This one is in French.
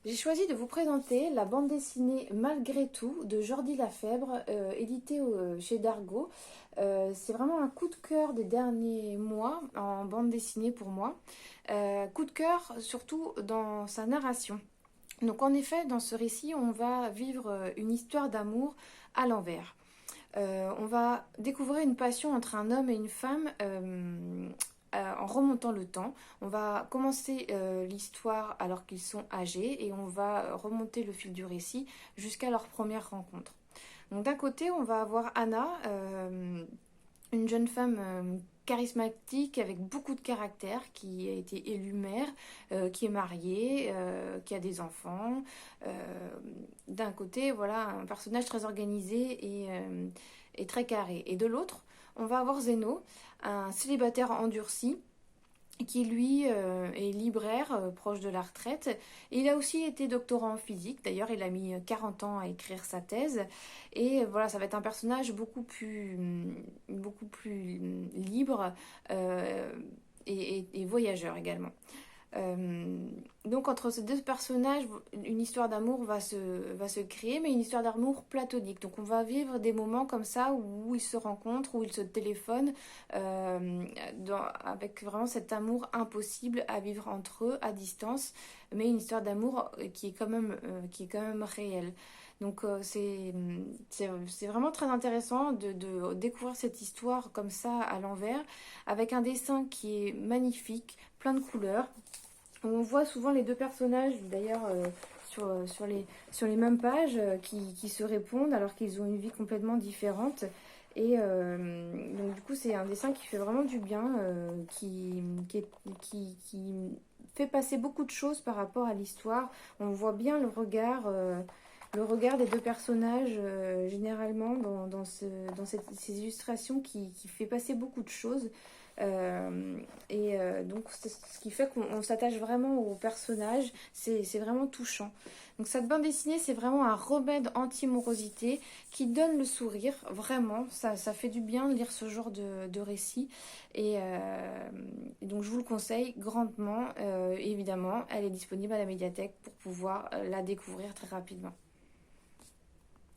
J'ai choisi de vous présenter la bande dessinée Malgré tout de Jordi Lafèbre, éditée chez Dargaud. C'est vraiment un coup de cœur des derniers mois en bande dessinée pour moi. Coup de cœur surtout dans sa narration. Donc en effet, dans ce récit, on va vivre une histoire d'amour à l'envers. On va découvrir une passion entre un homme et une femme en remontant le temps. On va commencer l'histoire alors qu'ils sont âgés et on va remonter le fil du récit jusqu'à leur première rencontre. Donc d'un côté, on va avoir Anna, une jeune femme charismatique avec beaucoup de caractère qui a été élue mère, qui est mariée, qui a des enfants. Euh, D'un côté, voilà, un personnage très organisé et très carré. Et de l'autre, on va avoir Zeno, un célibataire endurci qui lui est libraire, proche de la retraite. Et il a aussi été doctorant en physique, d'ailleurs il a mis 40 ans à écrire sa thèse. Et voilà, ça va être un personnage beaucoup plus libre euh, et voyageur également. Euh, donc entre ces deux personnages, une histoire d'amour va se créer, mais une histoire d'amour platonique. Donc on va vivre des moments comme ça où ils se rencontrent, où ils se téléphonent, avec vraiment cet amour impossible à vivre entre eux à distance, mais une histoire d'amour qui est quand même réelle. Donc c'est vraiment très intéressant de découvrir cette histoire comme ça à l'envers, avec un dessin qui est magnifique, plein de couleurs. On voit souvent les deux personnages, d'ailleurs, sur les mêmes pages, qui se répondent alors qu'ils ont une vie complètement différente. Et donc, du coup, c'est un dessin qui fait vraiment du bien, qui fait passer beaucoup de choses par rapport à l'histoire. On voit bien le regard des deux personnages, généralement, ces illustrations qui fait passer beaucoup de choses. Donc c'est ce qui fait qu'on s'attache vraiment au personnage, c'est vraiment touchant. Donc cette bande dessinée, c'est vraiment un remède anti-morosité qui donne le sourire, vraiment, ça fait du bien de lire ce genre de récit. Et donc je vous le conseille grandement. Évidemment, elle est disponible à la médiathèque pour pouvoir la découvrir très rapidement.